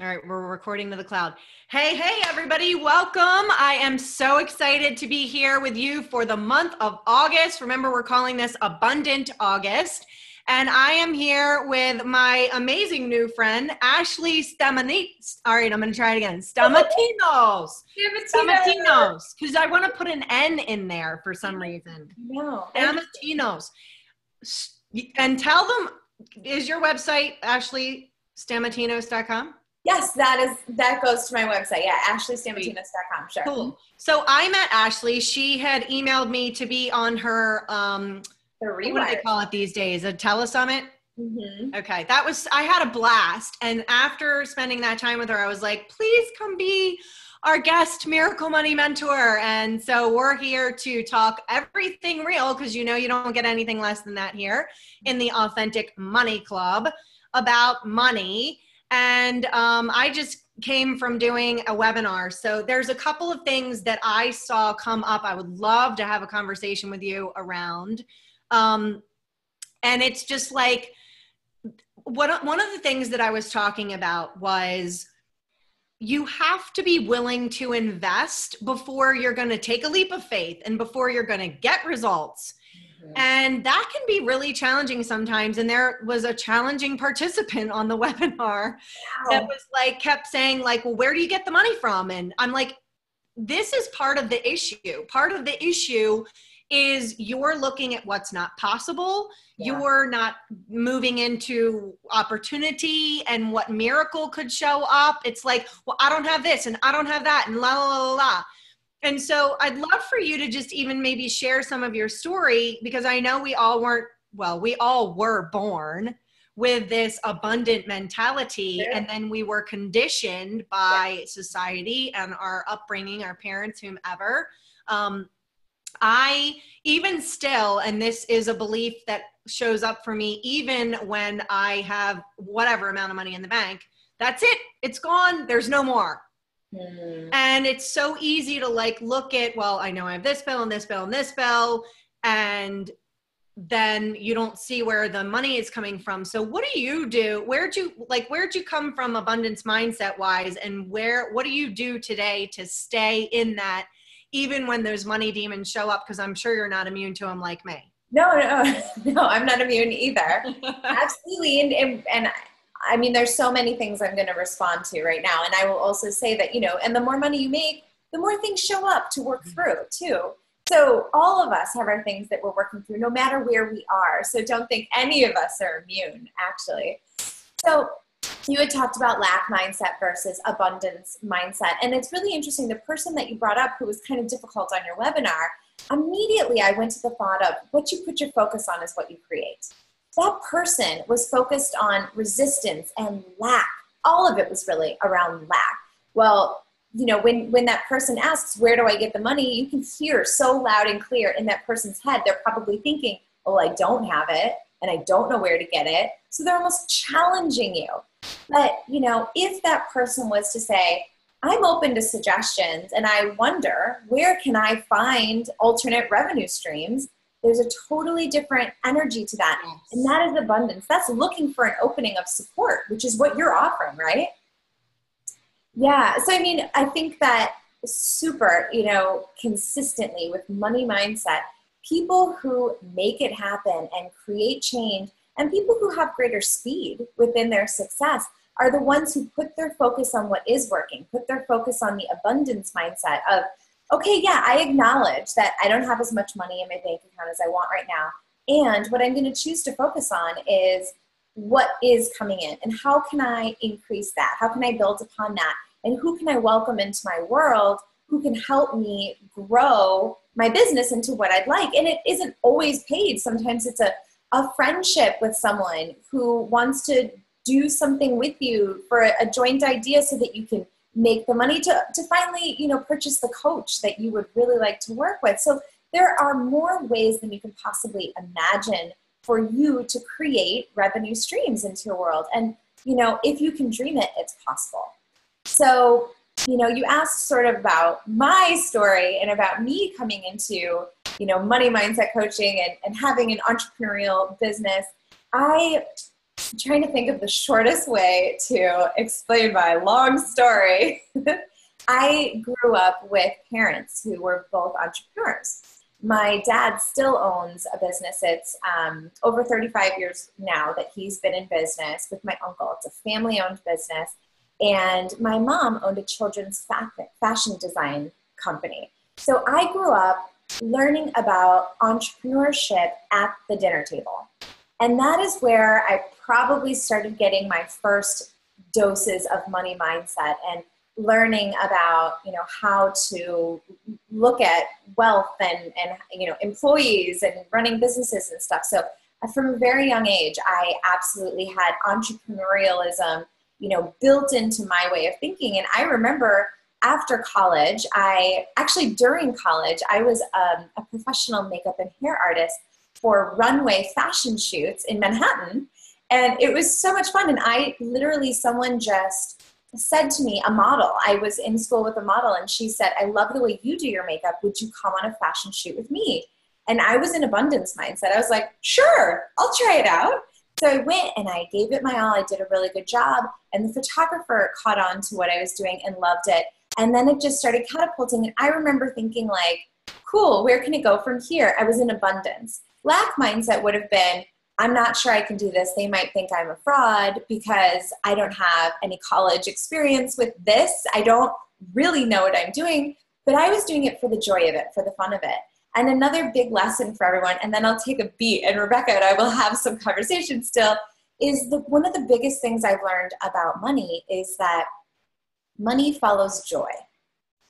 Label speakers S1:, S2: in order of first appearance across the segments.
S1: All right, we're recording to the cloud. Hey, everybody, welcome. I am so excited to be here with you for the month of August. Remember, we're calling this Abundant August. And I am here with my amazing new friend, Ashley Stamatinos. All right, I'm going to try it again. Stamatinos. Stamatinos. Because I want to put an N in there for some reason.
S2: No.
S1: Stamatinos. And tell them, is your website ashleystamatinos.com?
S2: Yes, that goes to my website. Yeah, ashleystamatinos.com. Sure.
S1: Cool. So I met Ashley. She had emailed me to be on her,
S2: The
S1: what do
S2: Rewire.
S1: they call it these days? A telesummit?
S2: Mm-hmm.
S1: Okay. I had a blast. And after spending that time with her, I was like, please come be our guest Miracle Money mentor. And so we're here to talk everything real, because you don't get anything less than that here in the Authentic Money Club about money. And I just came from doing a webinar. So there's a couple of things that I saw come up I would love to have a conversation with you around. And it's just like, one of the things that I was talking about was you have to be willing to invest before you're going to take a leap of faith and before you're going to get results. And that can be really challenging sometimes. And there was a challenging participant on the webinar that was like, kept saying like, well, where do you get the money from? And I'm like, this is part of the issue. Part of the issue is you're looking at what's not possible. Yeah. You're not moving into opportunity and what miracle could show up. It's like, well, I don't have this and I don't have that and la, la, la, la. And so I'd love for you to just even maybe share some of your story, because I know we all were born with this abundant mentality. Sure. And then we were conditioned by society and our upbringing, our parents, whomever. I even still, and this is a belief that shows up for me, even when I have whatever amount of money in the bank, that's it. It's gone. There's no more. And it's so easy to like look at, well, I know I have this bill and this bill and this bill, and then you don't see where the money is coming from. So what do you do? Where'd you come from abundance mindset wise, and what do you do today to stay in that, even when those money demons show up? Because I'm sure you're not immune to them like me.
S2: No, I'm not immune either. Absolutely. And I mean, there's so many things I'm going to respond to right now. And I will also say that, and the more money you make, the more things show up to work through too. So all of us have our things that we're working through, no matter where we are. So don't think any of us are immune, actually. So you had talked about lack mindset versus abundance mindset. And it's really interesting. The person that you brought up who was kind of difficult on your webinar, immediately I went to the thought of what you put your focus on is what you create. That person was focused on resistance and lack. All of it was really around lack. Well, when that person asks, where do I get the money? You can hear so loud and clear in that person's head. They're probably thinking, oh, I don't have it and I don't know where to get it. So they're almost challenging you. But, if that person was to say, I'm open to suggestions and I wonder, where can I find alternate revenue streams? There's a totally different energy to that. Yes. And that is abundance. That's looking for an opening of support, which is what you're offering, right? Yeah. So, I think that super, consistently with money mindset, people who make it happen and create change, and people who have greater speed within their success are the ones who put their focus on what is working, put their focus on the abundance mindset of, okay, yeah, I acknowledge that I don't have as much money in my bank account as I want right now. And what I'm going to choose to focus on is what is coming in and how can I increase that? How can I build upon that? And who can I welcome into my world who can help me grow my business into what I'd like? And it isn't always paid. Sometimes it's a friendship with someone who wants to do something with you for a joint idea so that you can make the money to finally, purchase the coach that you would really like to work with. So there are more ways than you can possibly imagine for you to create revenue streams into your world. And, if you can dream it, it's possible. So, you asked sort of about my story and about me coming into, money mindset coaching and having an entrepreneurial business. I I'm trying to think of the shortest way to explain my long story. I grew up with parents who were both entrepreneurs. My dad still owns a business. It's over 35 years now that he's been in business with my uncle. It's a family-owned business. And my mom owned a children's fashion design company. So I grew up learning about entrepreneurship at the dinner table. And that is where I probably started getting my first doses of money mindset and learning about, how to look at wealth and employees and running businesses and stuff. So from a very young age, I absolutely had entrepreneurialism, built into my way of thinking. And I remember after college, during college, I was a professional makeup and hair artist for runway fashion shoots in Manhattan. And it was so much fun. And someone just said to me, a model, I was in school with a model, and she said, I love the way you do your makeup. Would you come on a fashion shoot with me? And I was in abundance mindset. I was like, sure, I'll try it out. So I went and I gave it my all. I did a really good job. And the photographer caught on to what I was doing and loved it. And then it just started catapulting. And I remember thinking cool, where can it go from here? I was in abundance. Lack mindset would have been, I'm not sure I can do this. They might think I'm a fraud because I don't have any college experience with this. I don't really know what I'm doing, but I was doing it for the joy of it, for the fun of it. And another big lesson for everyone, and then I'll take a beat, and Rebecca and I will have some conversation still, is one of the biggest things I've learned about money is that money follows joy,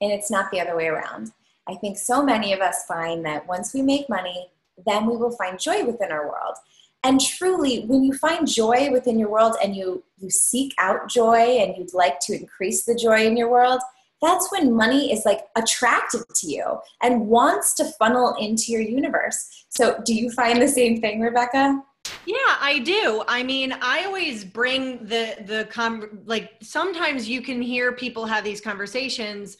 S2: and it's not the other way around. I think so many of us find that once we make money, then we will find joy within our world. And truly, when you find joy within your world and you seek out joy and you'd like to increase the joy in your world, that's when money is attracted to you and wants to funnel into your universe. So do you find the same thing, Rebecca?
S1: Yeah, I do. I mean, I always bring sometimes you can hear people have these conversations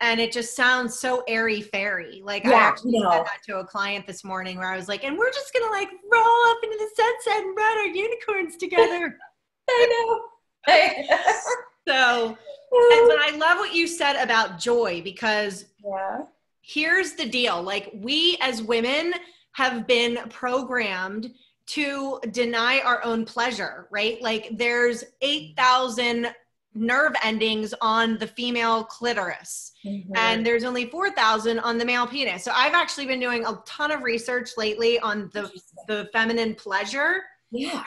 S1: and it just sounds so airy-fairy. I actually said that to a client this morning where I was like, and we're just going to roll up into the sunset and ride our unicorns together.
S2: I know.
S1: But I love what you said about joy, because here's the deal. We as women have been programmed to deny our own pleasure, right? There's 8,000 nerve endings on the female clitoris, and there's only 4,000 on the male penis. So I've actually been doing a ton of research lately on the feminine pleasure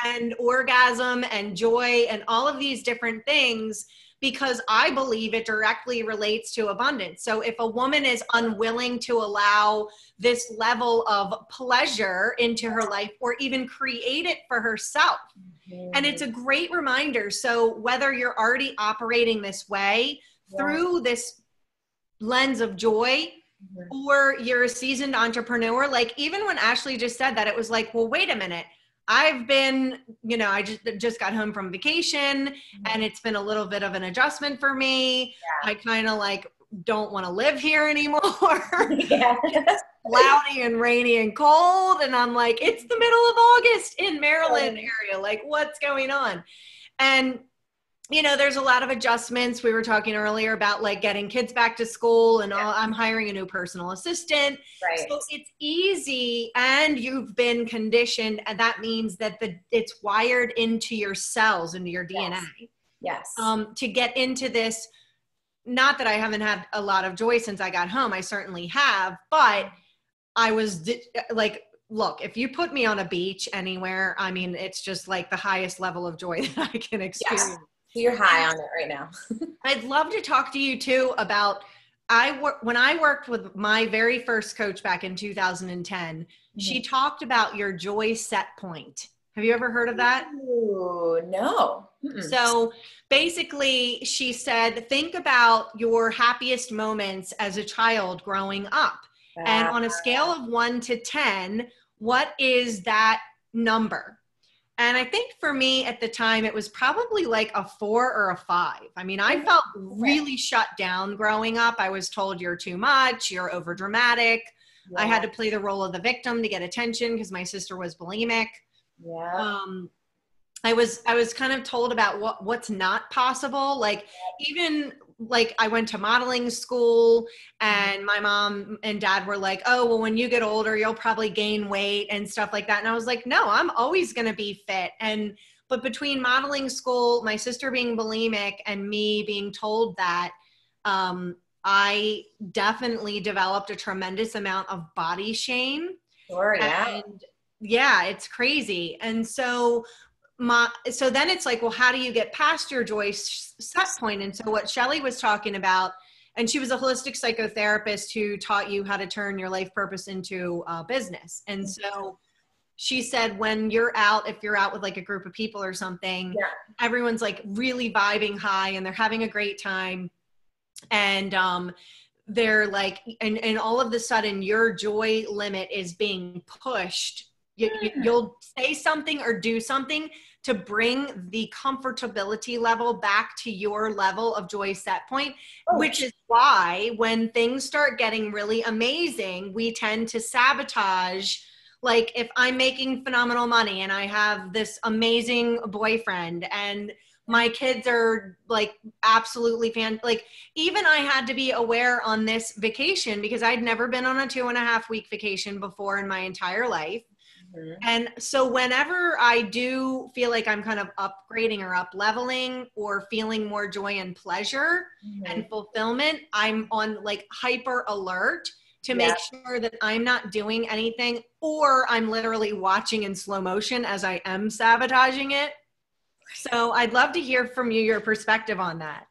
S1: and orgasm and joy and all of these different things, because I believe it directly relates to abundance. So if a woman is unwilling to allow this level of pleasure into her life or even create it for herself, and it's a great reminder. So whether you're already operating this way through this lens of joy, or you're a seasoned entrepreneur, even when Ashley just said that, it was well, wait a minute. I've been, I just got home from vacation and it's been a little bit of an adjustment for me. I kind of don't want to live here anymore. It's cloudy and rainy and cold. And I'm it's the middle of August in Maryland area. What's going on? And, there's a lot of adjustments. We were talking earlier about getting kids back to school and all. I'm hiring a new personal assistant.
S2: Right.
S1: So it's easy, and you've been conditioned, and that means that it's wired into your cells, into your DNA.
S2: Yes.
S1: To get into this. Not that I haven't had a lot of joy since I got home. I certainly have, but I was look, if you put me on a beach anywhere, I mean, it's just the highest level of joy that I can experience.
S2: Yes. You're high on it right now.
S1: I'd love to talk to you too about, when I worked with my very first coach back in 2010, she talked about your joy set point. Have you ever heard of that?
S2: Ooh, no.
S1: So basically she said, think about your happiest moments as a child growing up. And on a scale of 1 to 10, what is that number? And I think for me at the time, it was probably a 4 or a 5. I mean, I felt really shut down growing up. I was told you're too much, you're over dramatic. I had to play the role of the victim to get attention because my sister was bulimic. I was kind of told about what's not possible. Like, even like I went to modeling school, and my mom and dad were like, oh, well, when you get older, you'll probably gain weight and stuff like that. And I was like, no, I'm always going to be fit. But between modeling school, my sister being bulimic, and me being told that, I definitely developed a tremendous amount of body shame.
S2: Sure, yeah.
S1: And yeah, it's crazy. And so then it's like, well, how do you get past your joy set point? And so what Shelley was talking about, and she was a holistic psychotherapist who taught you how to turn your life purpose into a business. And so she said, when you're out, if you're out with like a group of people or something, everyone's like really vibing high and they're having a great time. And they're like, and all of a sudden your joy limit is being pushed. You'll say something or do something to bring the comfortability level back to your level of joy set point, which is why when things start getting really amazing, we tend to sabotage. Like, if I'm making phenomenal money and I have this amazing boyfriend and my kids are like absolutely like, even I had to be aware on this vacation because I'd never been on a 2.5 week vacation before in my entire life. And so whenever I do feel like I'm kind of upgrading or up leveling or feeling more joy and pleasure and fulfillment, I'm on like hyper alert to make sure that I'm not doing anything, or I'm literally watching in slow motion as I am sabotaging it. So I'd love to hear from you, your perspective on that.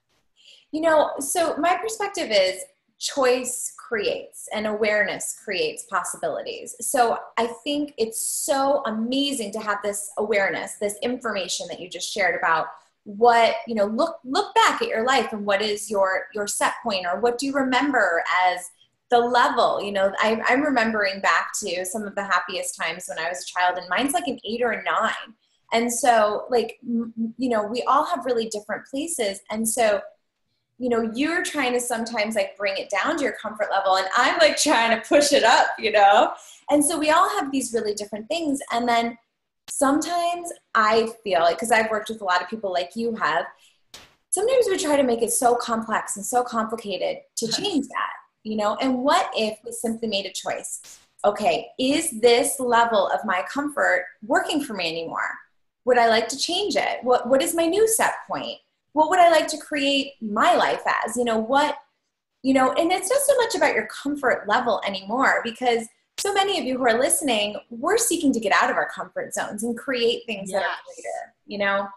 S2: You know, so my perspective is choice creates and awareness creates possibilities. So I think it's so amazing to have this awareness, this information that you just shared about what, you know, look back at your life and what is your set point, or what do you remember as the level. You know, I'm remembering back to some of the happiest times when I was a child, and mine's like an 8 or a 9. And so, like, you know, we all have really different places. And so, you know, you're trying to sometimes like bring it down to your comfort level, and I'm like trying to push it up, you know? And so we all have these really different things. And then sometimes I feel like, because I've worked with a lot of people like you have, sometimes we try to make it so complex and so complicated to change that, you know? And what if we simply made a choice? Okay, is this level of my comfort working for me anymore? Would I like to change it? What is my new set point? What would I like to create my life as? You know, what, you know, and it's not so much about your comfort level anymore, because so many of you who are listening, we're seeking to get out of our comfort zones and create things that are greater, you know?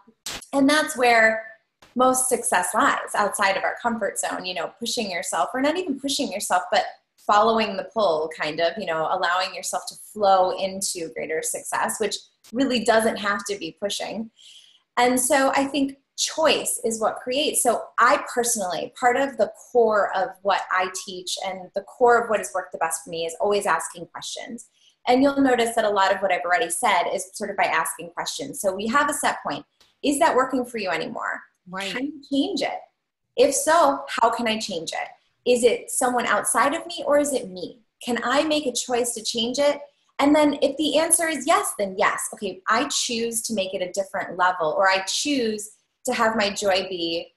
S2: And that's where most success lies, outside of our comfort zone, you know, pushing yourself, or not even pushing yourself, but following the pull, kind of, you know, allowing yourself to flow into greater success, which really doesn't have to be pushing. And so I think choice is what creates. So I personally, part of the core of what I teach and the core of what has worked the best for me is always asking questions. And you'll notice that a lot of what I've already said is sort of by asking questions. So we have a set point. Is that working for you anymore?
S1: Right.
S2: Can you change it? If so, how can I change it? Is it someone outside of me, or is it me? Can I make a choice to change it? And then if the answer is yes, then yes. Okay, I choose to make it a different level, or I choose to have my joy be,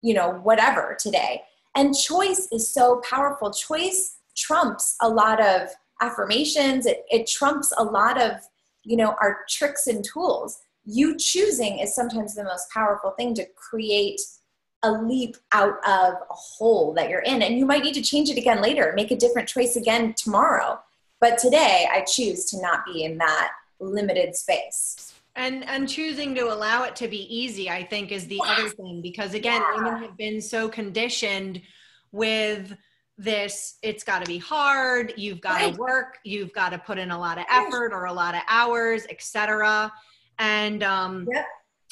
S2: you know, whatever today. And choice is so powerful. Choice trumps a lot of affirmations. It trumps a lot of, you know, our tricks and tools. You choosing is sometimes the most powerful thing to create a leap out of a hole that you're in. And you might need to change it again later, make a different choice again tomorrow. But today I choose to not be in that limited space.
S1: And choosing to allow it to be easy, I think, is the other thing, because again, women have been so conditioned with this, it's got to be hard, you've got to work, you've got to put in a lot of effort or a lot of hours, etc. And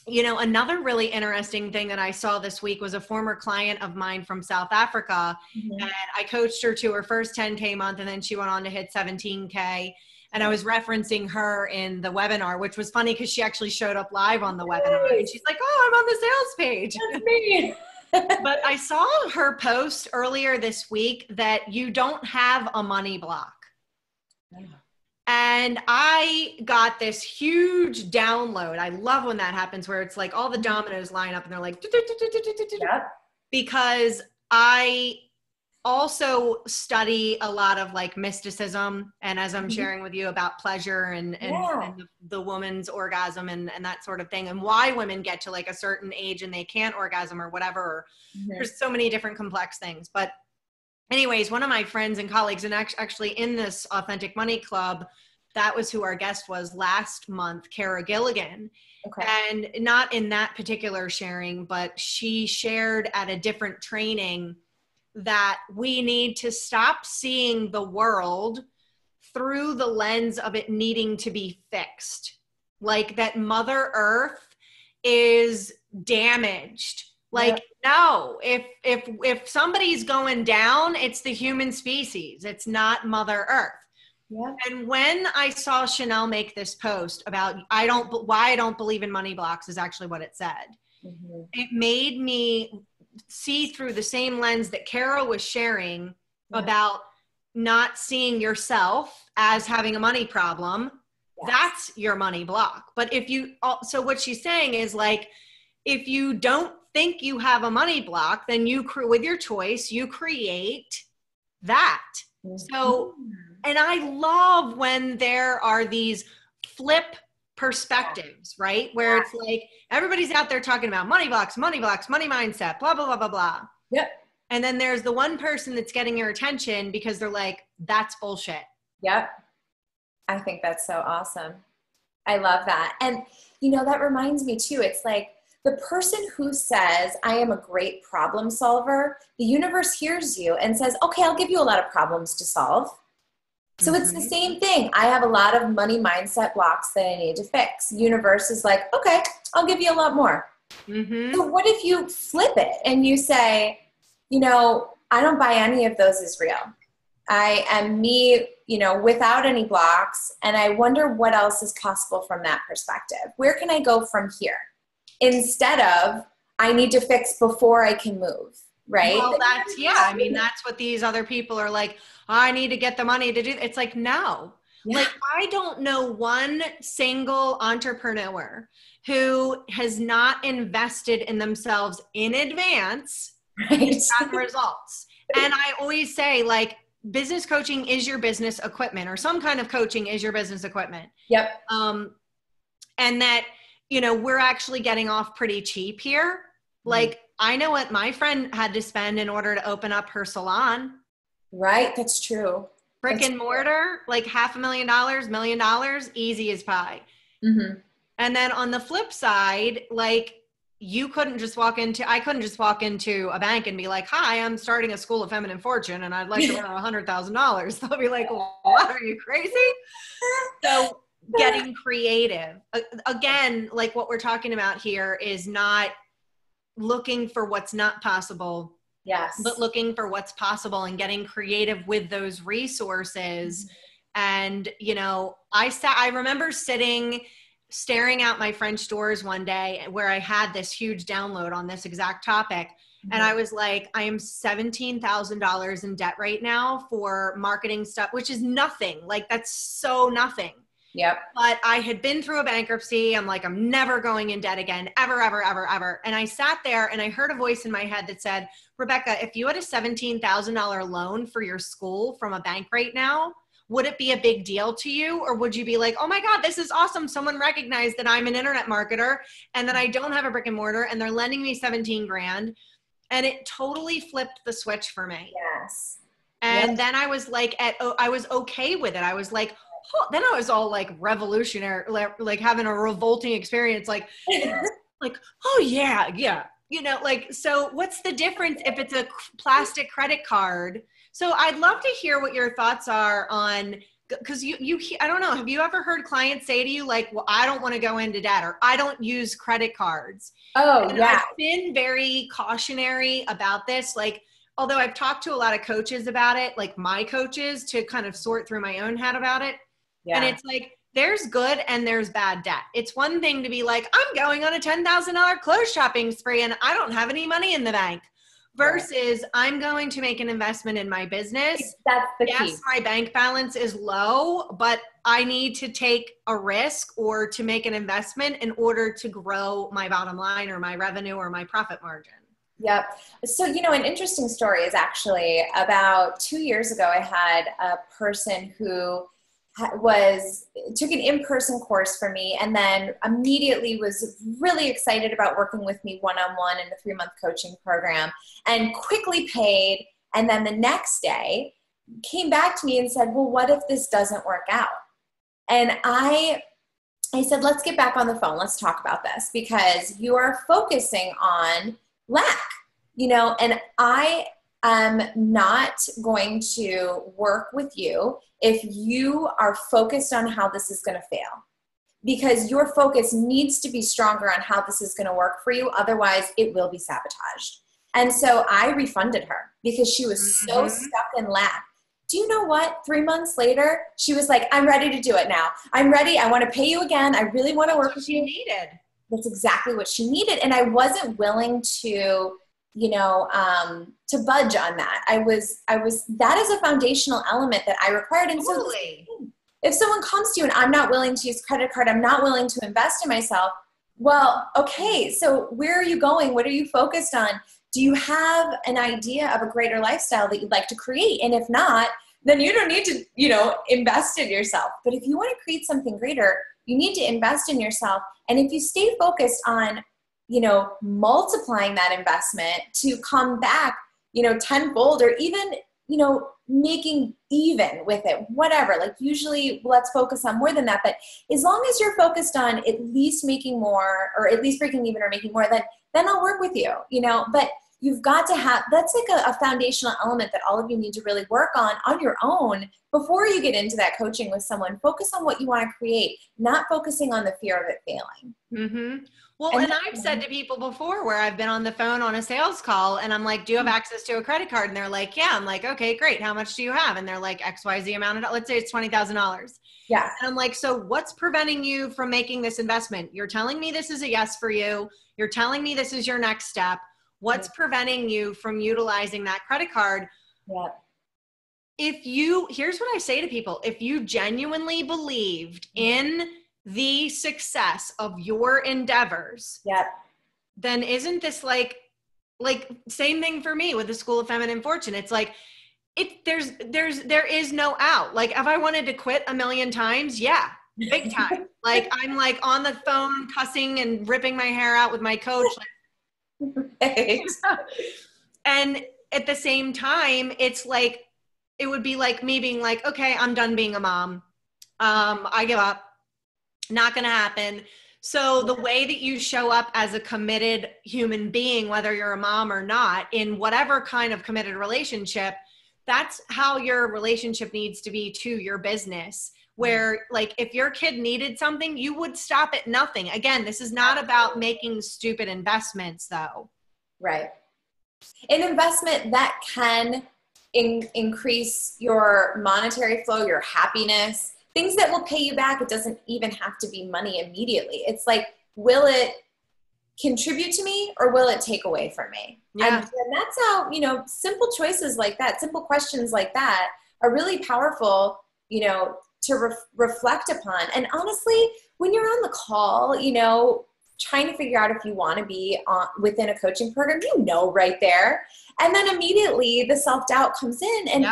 S1: you know, another really interesting thing that I saw this week was a former client of mine from South Africa, and I coached her to her first 10K month, and then she went on to hit 17K. And I was referencing her in the webinar, which was funny because she actually showed up live on the webinar. And she's like, oh, I'm on the sales page.
S2: That's me.
S1: But I saw her post earlier this week that you don't have a money block. And I got this huge download. I love when that happens, where it's like all the dominoes line up and they're like,
S2: Yep.
S1: because I also study a lot of like mysticism. And as I'm sharing with you about pleasure and the woman's orgasm and that sort of thing, and why women get to like a certain age and they can't orgasm or whatever. There's so many different complex things. But anyways, one of my friends and colleagues, and actually in this Authentic Money Club, that was who our guest was last month, Kara Gilligan. Okay. And not in that particular sharing, but she shared at a different training that we need to stop seeing the world through the lens of it needing to be fixed. Like that Mother Earth is damaged. Like, no, if somebody's going down, it's the human species. It's not Mother Earth. Yeah. And when I saw Chanel make this post about why I don't believe in money blocks is actually what it said. It made me see through the same lens that Kara was sharing about not seeing yourself as having a money problem. That's your money block. But so what she's saying is like, if you don't think you have a money block, then with your choice, you create that. So, and I love when there are these flip perspectives, right? Where it's like, everybody's out there talking about money blocks, money mindset, blah, blah, blah, blah, blah. Yep. And then there's the one person that's getting your attention because they're like, that's bullshit.
S2: Yep. I think that's so awesome. I love that. And, that reminds me too, it's like the person who says, I am a great problem solver, the universe hears you and says, okay, I'll give you a lot of problems to solve. So it's the same thing. I have a lot of money mindset blocks that I need to fix. Universe is like, okay, I'll give you a lot more. So what if you flip it and you say, I don't buy any of those as real. I am me, without any blocks. And I wonder what else is possible from that perspective. Where can I go from here? Instead of, I need to fix before I can move. Right?
S1: Well, that's what these other people are like, I need to get the money to do. It's like, no, like I don't know one single entrepreneur who has not invested in themselves in advance and gotten results. And I always say like, business coaching is your business equipment, or some kind of coaching is your business equipment.
S2: Yep.
S1: And that, we're actually getting off pretty cheap here. Like, I know what my friend had to spend in order to open up her salon.
S2: Right. That's true.
S1: Brick and mortar, like $500,000, $1 million, easy as pie. And then on the flip side, like I couldn't just walk into a bank and be like, hi, I'm starting a school of feminine fortune and I'd like to earn $100,000. They'll be like, what, are you crazy? So getting creative. Again, like what we're talking about here is not looking for what's not possible, but looking for what's possible and getting creative with those resources. And, I remember staring out my French doors one day where I had this huge download on this exact topic. And I was like, I am $17,000 in debt right now for marketing stuff, which is nothing. Like that's so nothing.
S2: Yep.
S1: But I had been through a bankruptcy. I'm like, I'm never going in debt again, ever, ever, ever, ever. And I sat there and I heard a voice in my head that said, Rebecca, if you had a $17,000 loan for your school from a bank right now, would it be a big deal to you? Or would you be like, oh my God, this is awesome. Someone recognized that I'm an internet marketer and that I don't have a brick and mortar and they're lending me 17 grand. And it totally flipped the switch for me.
S2: Yes.
S1: And then I was like, I was okay with it. I was like, then I was all like revolutionary, like having a revolting experience, like, oh yeah. So what's the difference if it's a plastic credit card? So I'd love to hear what your thoughts are on, because I don't know, have you ever heard clients say to you like, well, I don't want to go into debt, or I don't use credit cards?
S2: Oh,
S1: and
S2: yeah.
S1: I've been very cautionary about this. Like, although I've talked to a lot of coaches about it, like my coaches, to kind of sort through my own head about it. Yeah. And it's like, there's good and there's bad debt. It's one thing to be like, I'm going on a $10,000 clothes shopping spree and I don't have any money in the bank. versus I'm going to make an investment in my business.
S2: That's the key.
S1: Yes, my bank balance is low, but I need to take a risk or to make an investment in order to grow my bottom line or my revenue or my profit margin.
S2: Yep. So, an interesting story is actually about 2 years ago, I had a person who took an in-person course for me and then immediately was really excited about working with me one-on-one in the 3-month coaching program and quickly paid. And then the next day came back to me and said, well, what if this doesn't work out? And I said, let's get back on the phone. Let's talk about this because you are focusing on lack, and I am not going to work with you if you are focused on how this is going to fail, because your focus needs to be stronger on how this is going to work for you. Otherwise it will be sabotaged. And so I refunded her because she was so stuck in lack. Do you know what? 3 months later, she was like, I'm ready to do it now. I'm ready. I want to pay you again. I really want to work with you.
S1: Needed.
S2: That's exactly what she needed. And I wasn't willing to, to budge on that. That is a foundational element that I required. And
S1: totally.
S2: So if someone comes to you and I'm not willing to use credit card, I'm not willing to invest in myself. Well, okay. So where are you going? What are you focused on? Do you have an idea of a greater lifestyle that you'd like to create? And if not, then you don't need to, invest in yourself. But if you want to create something greater, you need to invest in yourself. And if you stay focused on, multiplying that investment to come back, tenfold or even, making even with it, whatever, like usually let's focus on more than that. But as long as you're focused on at least making more or at least breaking even or making more, then I'll work with you, but you've got to have, that's like a foundational element that all of you need to really work on your own before you get into that coaching with someone. Focus on what you want to create, not focusing on the fear of it failing.
S1: Mm-hmm. Well, and I've said to people before where I've been on the phone on a sales call and I'm like, do you have access to a credit card? And they're like, yeah. I'm like, okay, great. How much do you have? And they're like, XYZ amount of, let's say it's $20,000.
S2: Yeah.
S1: And I'm like, so what's preventing you from making this investment? You're telling me this is a yes for you. You're telling me this is your next step. What's preventing you from utilizing that credit card?
S2: Yeah.
S1: Here's what I say to people. If you genuinely believed in the success of your endeavors, then isn't this like same thing for me with the School of Feminine Fortune? It's like, there is no out. Like if I wanted to quit 1,000,000 times, yeah, big time. Like I'm like on the phone cussing and ripping my hair out with my coach.
S2: Right.
S1: And at the same time, it's like, it would be like me being like, okay, I'm done being a mom. I give up. Not going to happen. So the way that you show up as a committed human being, whether you're a mom or not, in whatever kind of committed relationship, that's how your relationship needs to be to your business. Where like if your kid needed something, you would stop at nothing. Again, this is not about making stupid investments though.
S2: Right. An investment that can increase your monetary flow, your happiness, things that will pay you back. It doesn't even have to be money immediately. It's like, will it contribute to me or will it take away from me?
S1: Yeah.
S2: And that's how, simple choices like that, simple questions like that are really powerful, to reflect upon. And honestly, when you're on the call, trying to figure out if you want to be within a coaching program, right there. And then immediately the self-doubt comes in and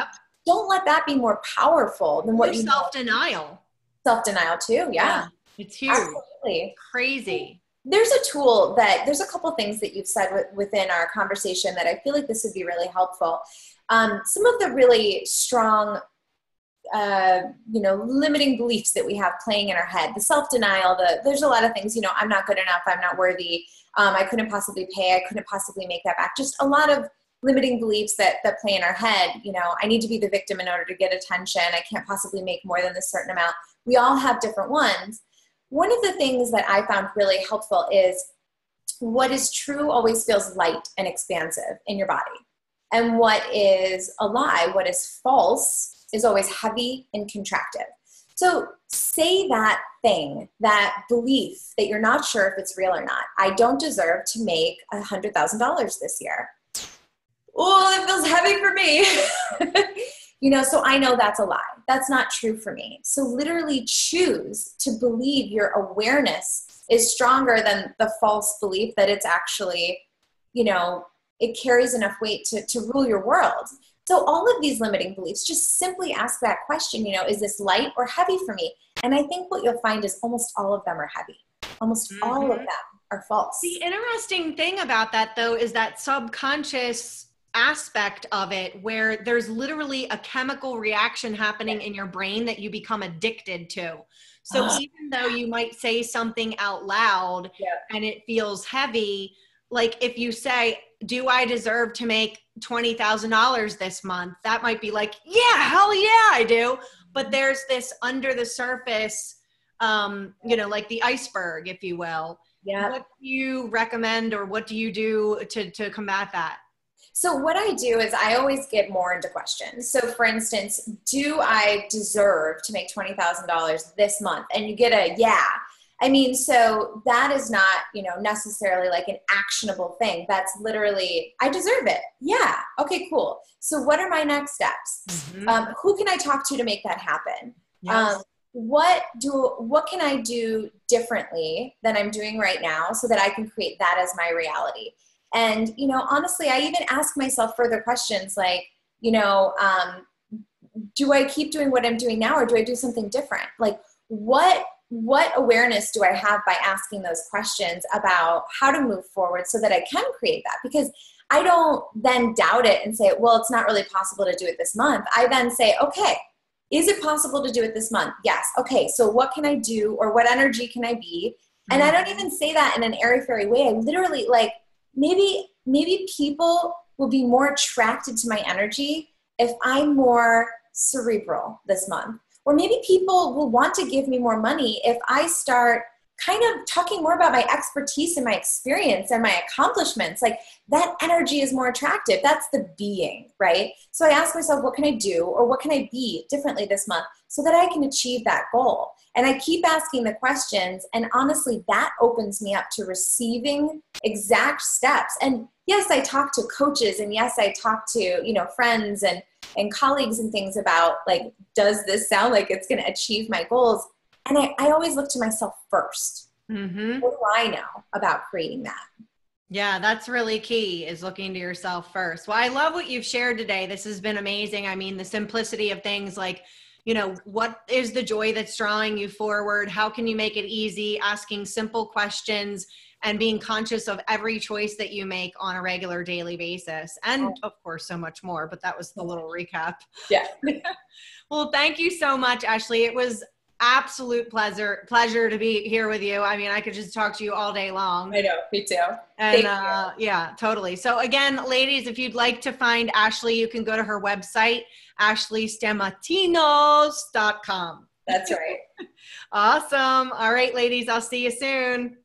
S2: don't let that be more powerful than what you
S1: self-denial.
S2: Self-denial too. Yeah.
S1: It's huge.
S2: Absolutely.
S1: Crazy.
S2: There's a couple things that you've said within our conversation that I feel like this would be really helpful. Some of the really strong, limiting beliefs that we have playing in our head, the self-denial, there's a lot of things, I'm not good enough. I'm not worthy. I couldn't possibly pay. I couldn't possibly make that back. Just a lot of limiting beliefs that play in our head. I need to be the victim in order to get attention. I can't possibly make more than this certain amount. We all have different ones. One of the things that I found really helpful is what is true always feels light and expansive in your body. And what is a lie, what is false, is always heavy and contracted. So say that thing, that belief that you're not sure if it's real or not. I don't deserve to make $100,000 this year. oh, it feels heavy for me. So I know that's a lie. That's not true for me. So literally choose to believe your awareness is stronger than the false belief that it's actually, it carries enough weight to rule your world. So all of these limiting beliefs, just simply ask that question, is this light or heavy for me? And I think what you'll find is almost all of them are heavy. Almost all of them are false.
S1: The interesting thing about that, though, is that subconscious aspect of it where there's literally a chemical reaction happening in your brain that you become addicted to. So even though you might say something out loud and it feels heavy, like if you say, do I deserve to make $20,000 this month? That might be like, yeah, hell yeah, I do. But there's this under the surface, like the iceberg, if you will.
S2: Yeah.
S1: What do you recommend or what do you do to combat that?
S2: So what I do is I always get more into questions. So for instance, do I deserve to make $20,000 this month? And you get a yeah. So that is not, necessarily like an actionable thing. That's literally, I deserve it. Yeah. Okay, cool. So what are my next steps? Who can I talk to make that happen?
S1: Yes.
S2: What can I do differently than I'm doing right now so that I can create that as my reality? And, honestly, I even ask myself further questions like, do I keep doing what I'm doing now or do I do something different? Like what awareness do I have by asking those questions about how to move forward so that I can create that? Because I don't then doubt it and say, well, it's not really possible to do it this month. I then say, okay, is it possible to do it this month? Yes. Okay. So what can I do or what energy can I be? And I don't even say that in an airy-fairy way. I literally maybe people will be more attracted to my energy if I'm more cerebral this month. Or maybe people will want to give me more money if I start kind of talking more about my expertise and my experience and my accomplishments. Like that energy is more attractive. That's the being, right? So I ask myself, what can I do or what can I be differently this month so that I can achieve that goal? And I keep asking the questions, and honestly, that opens me up to receiving exact steps. And yes, I talk to coaches, and yes, I talk to, friends and colleagues and things about like, does this sound like it's going to achieve my goals? And I always look to myself first. What do I know about creating that?
S1: Yeah, that's really key, is looking to yourself first. Well, I love what you've shared today. This has been amazing. I mean, the simplicity of things like, what is the joy that's drawing you forward? How can you make it easy? Asking simple questions and being conscious of every choice that you make on a regular daily basis. And of course, so much more, but that was the little recap.
S2: Yeah.
S1: Well, thank you so much, Ashley. It was absolute pleasure to be here with you. I mean, I could just talk to you all day long.
S2: I know, me too.
S1: And yeah, totally. So again, ladies, if you'd like to find Ashley, you can go to her website, ashleystamatinos.com.
S2: That's right.
S1: Awesome. All right, ladies, I'll see you soon.